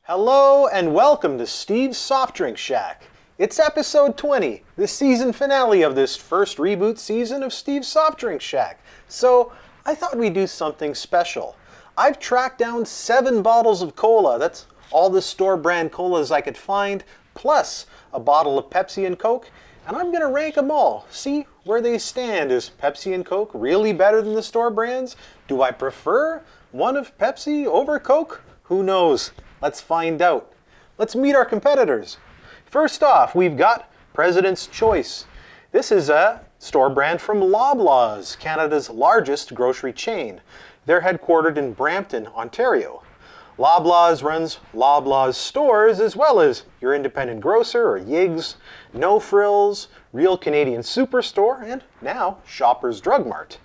Hello and welcome to Steve's Soft Drink Shack. It's episode 20, the season finale of this first reboot season of Steve's Soft Drink Shack. So I thought we'd do something special. I've tracked down 7 bottles of cola. That's all the store brand colas I could find, plus a bottle of Pepsi and Coke, and I'm gonna rank them all. See where they stand. Is Pepsi and Coke really better than the store brands? Do I prefer one of Pepsi over Coke? Who knows? Let's find out. Let's meet our competitors. First off, we've got President's Choice. This is a store brand from Loblaws, Canada's largest grocery chain. They're headquartered in Brampton, Ontario. Loblaws runs Loblaws stores as well as your independent grocer or Yigs, No Frills, Real Canadian Superstore, and now Shoppers Drug Mart.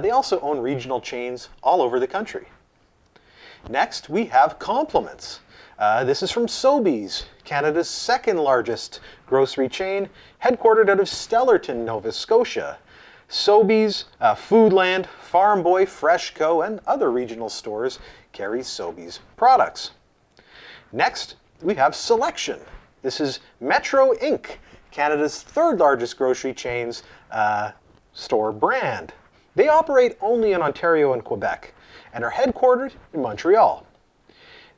They also own regional chains all over the country. Next, we have Compliments. This is from Sobeys, Canada's second largest grocery chain, headquartered out of Stellarton, Nova Scotia. Sobeys, Foodland, Farm Boy, Freshco, and other regional stores carry Sobeys products. Next, we have Selection. This is Metro Inc., Canada's third largest grocery chain's store brand. They operate only in Ontario and Quebec and are headquartered in Montreal.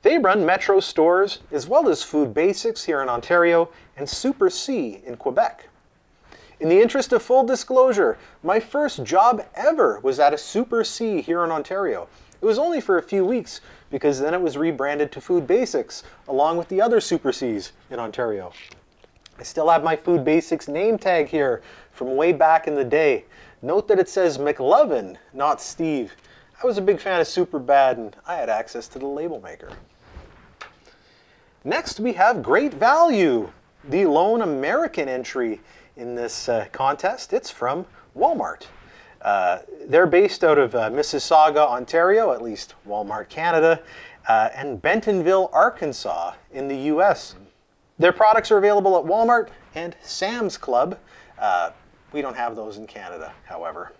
They run Metro stores as well as Food Basics here in Ontario and Super C in Quebec. In the interest of full disclosure, my first job ever was at a Super C here in Ontario. It was only for a few weeks because then it was rebranded to Food Basics along with the other Super Cs in Ontario. I still have my Food Basics name tag here from way back in the day. Note that it says McLovin, not Steve. I was a big fan of Superbad and I had access to the label maker. Next we have Great Value, the lone American entry in this contest. It's from Walmart. They're based out of Mississauga, Ontario, at least Walmart Canada, and Bentonville, Arkansas in the US. Their products are available at Walmart and Sam's Club. We don't have those in Canada, however.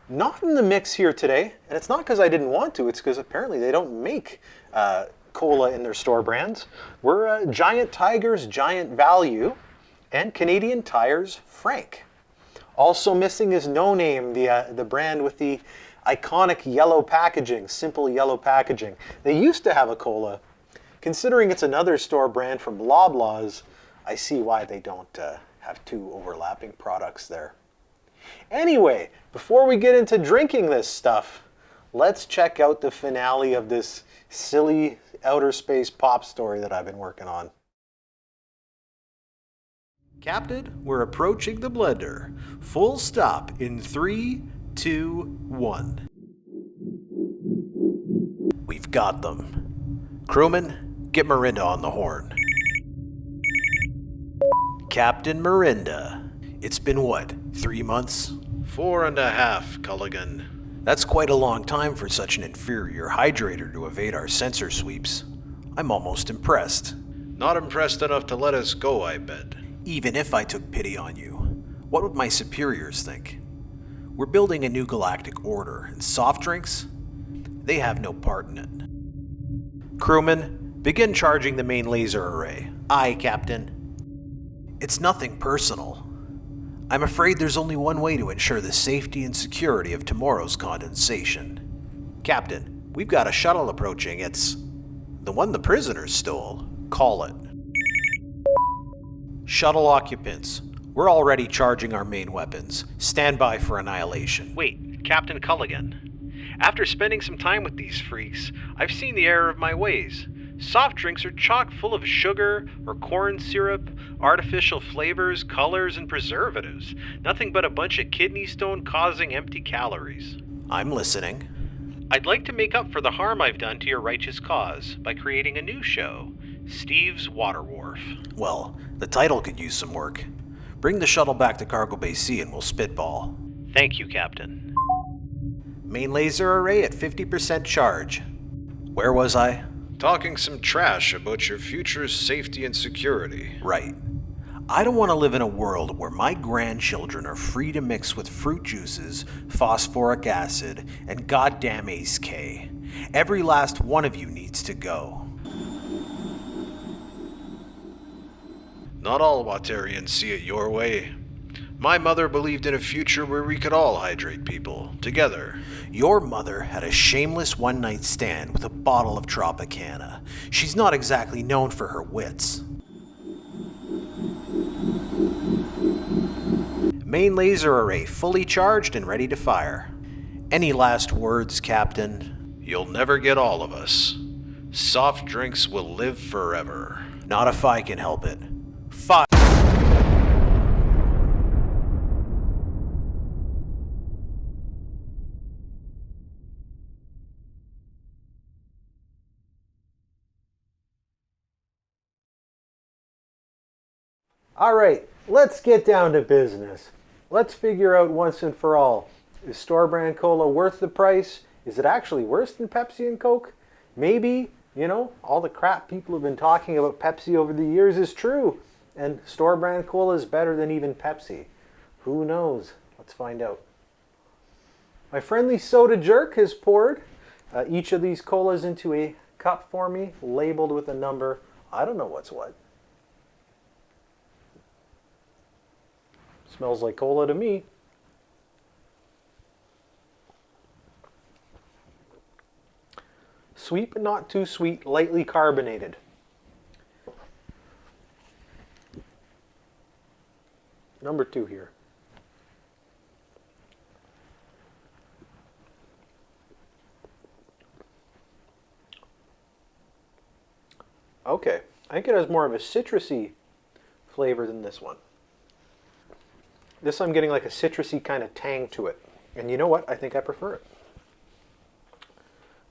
Not in the mix here today, and it's not because I didn't want to, it's because apparently they don't make cola in their store brands. We're Giant Tiger's Giant Value and Canadian Tire's Frank. Also missing is No Name, the brand with the iconic yellow packaging, simple yellow packaging. They used to have a cola. Considering it's another store brand from Loblaws, I see why they don't have 2 overlapping products there. Anyway, before we get into drinking this stuff, let's check out the finale of this silly outer space pop story that I've been working on. Captain, we're approaching the blender. Full stop in 3, 2, 1. We've got them. Crewman, get Mirinda on the horn. Captain Mirinda. It's been what, 3 months? 4.5, Culligan. That's quite a long time for such an inferior hydrator to evade our sensor sweeps. I'm almost impressed. Not impressed enough to let us go, I bet. Even if I took pity on you, what would my superiors think? We're building a new galactic order, and soft drinks? They have no part in it. Crewman, begin charging the main laser array. Aye, Captain. It's nothing personal. I'm afraid there's only one way to ensure the safety and security of tomorrow's condensation. Captain, we've got a shuttle approaching. It's the one the prisoners stole. Call it. Shuttle occupants, we're already charging our main weapons. Stand by for annihilation. Wait, Captain Culligan. After spending some time with these freaks, I've seen the error of my ways. Soft drinks are chock full of sugar or corn syrup, artificial flavors, colors, and preservatives. Nothing but a bunch of kidney stone causing empty calories. I'm listening. I'd like to make up for the harm I've done to your righteous cause by creating a new show, Steve's Water Wharf. Well, the title could use some work. Bring the shuttle back to Cargo Bay C and we'll spitball. Thank you, Captain. Main laser array at 50% charge. Where was I? Talking some trash about your future's safety and security. Right. I don't want to live in a world where my grandchildren are free to mix with fruit juices, phosphoric acid, and goddamn Ace K. Every last one of you needs to go. Not all Watarians see it your way. My mother believed in a future where we could all hydrate people, together. Your mother had a shameless one-night stand with a bottle of Tropicana. She's not exactly known for her wits. Main laser array fully charged and ready to fire. Any last words, Captain? You'll never get all of us. Soft drinks will live forever. Not if I can help it. Fire! All right, let's get down to business. Let's figure out once and for all, is store brand cola worth the price? Is it actually worse than Pepsi and Coke? Maybe, all the crap people have been talking about Pepsi over the years is true, and store brand cola is better than even Pepsi. Who knows? Let's find out. My friendly soda jerk has poured each of these colas into a cup for me, labeled with a number. I don't know what's what. Smells like cola to me. Sweet but not too sweet, lightly carbonated. Number 2 here. Okay, I think it has more of a citrusy flavor than this one. This I'm getting like a citrusy kind of tang to it. And you know what? I think I prefer it.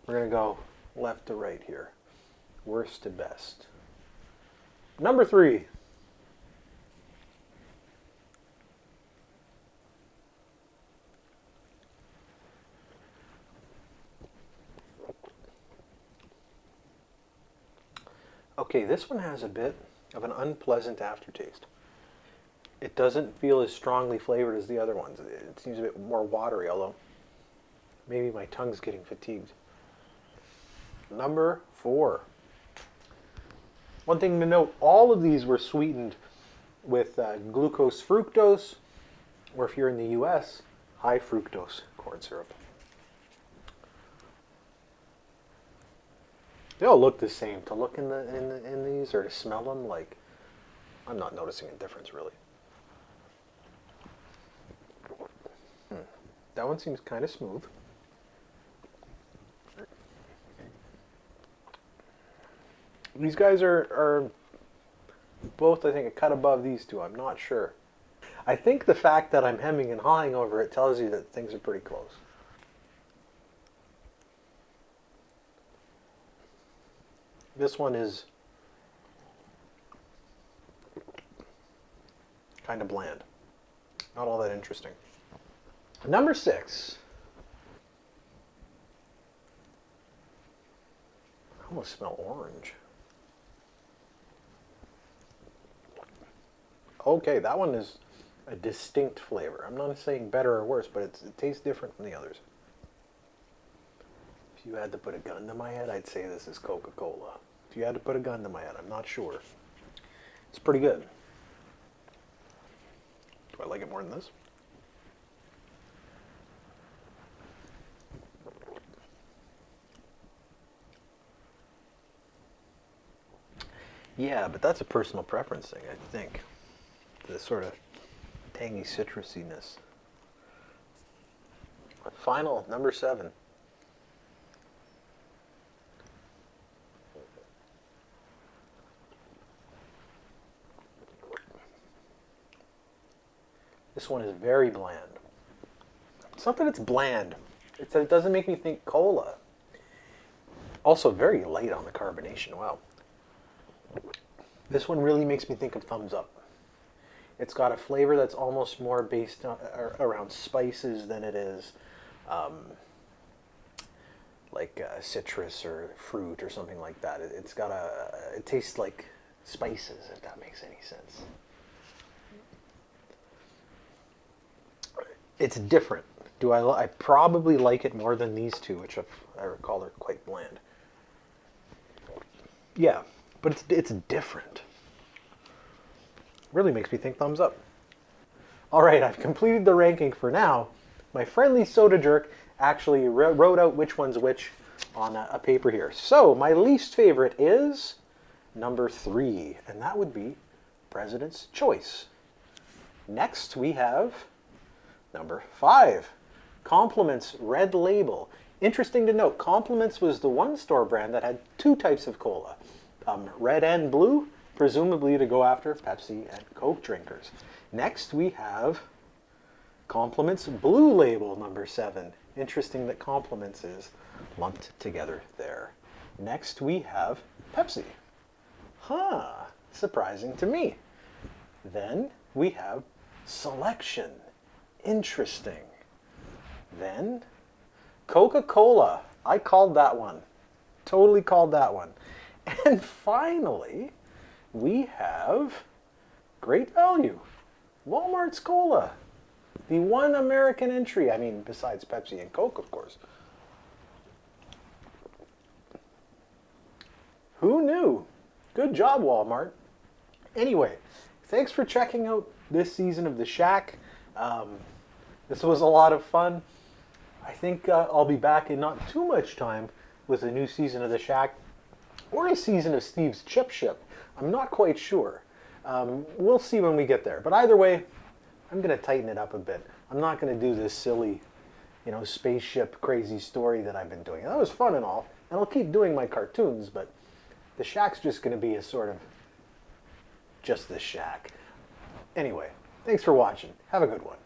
We're going to go left to right here. Worst to best. Number 3. Okay, this one has a bit of an unpleasant aftertaste. It doesn't feel as strongly flavored as the other ones. It seems a bit more watery, although maybe my tongue's getting fatigued. Number 4. One thing to note, all of these were sweetened with glucose fructose, or if you're in the US, high fructose corn syrup. They all look the same. To look in these or to smell them, like, I'm not noticing a difference really. That one seems kind of smooth. These guys are both, I think, a cut above these two. I'm not sure. I think the fact that I'm hemming and hawing over it tells you that things are pretty close. This one is kind of bland. Not all that interesting. Number 6. I almost smell orange. Okay, that one is a distinct flavor. I'm not saying better or worse, but it tastes different from the others. If you had to put a gun to my head, I'd say this is Coca-Cola. If you had to put a gun to my head, I'm not sure. It's pretty good. Do I like it more than this? Yeah, but that's a personal preference thing, I think. The sort of tangy citrusiness. Final, number 7. This one is very bland. It's not that it's bland. It's that it doesn't make me think cola. Also very light on the carbonation. Wow. This one really makes me think of Thumbs Up. It's got a flavor that's almost more based on, around spices than it is like citrus or fruit or something like that. It's got it tastes like spices, if that makes any sense. It's different. I probably like it more than these two, which I recall are quite bland. Yeah, but it's different. Really makes me think thumbs up. All right, I've completed the ranking for now. My friendly soda jerk actually wrote out which one's which on a paper here. So my least favorite is number 3, and that would be President's Choice. Next we have number 5, Compliments Red Label. Interesting to note, Compliments was the one store brand that had 2 types of cola, red and blue, presumably to go after Pepsi and Coke drinkers. Next we have Compliments Blue Label, number 7. Interesting that Compliments is lumped together there. Next we have Pepsi. Surprising to me. Then we have Selection. Interesting. Then Coca-Cola. I called that one. Totally called that one. And finally, we have Great Value. Walmart's Cola. The one American entry. I mean, besides Pepsi and Coke, of course. Who knew? Good job, Walmart. Anyway, thanks for checking out this season of The Shack. This was a lot of fun. I think I'll be back in not too much time with a new season of The Shack or a season of Steve's Chip Ship. I'm not quite sure. We'll see when we get there. But either way, I'm going to tighten it up a bit. I'm not going to do this silly, spaceship crazy story that I've been doing. That was fun and all, and I'll keep doing my cartoons, but The Shack's just going to be a sort of just The Shack. Anyway, thanks for watching. Have a good one.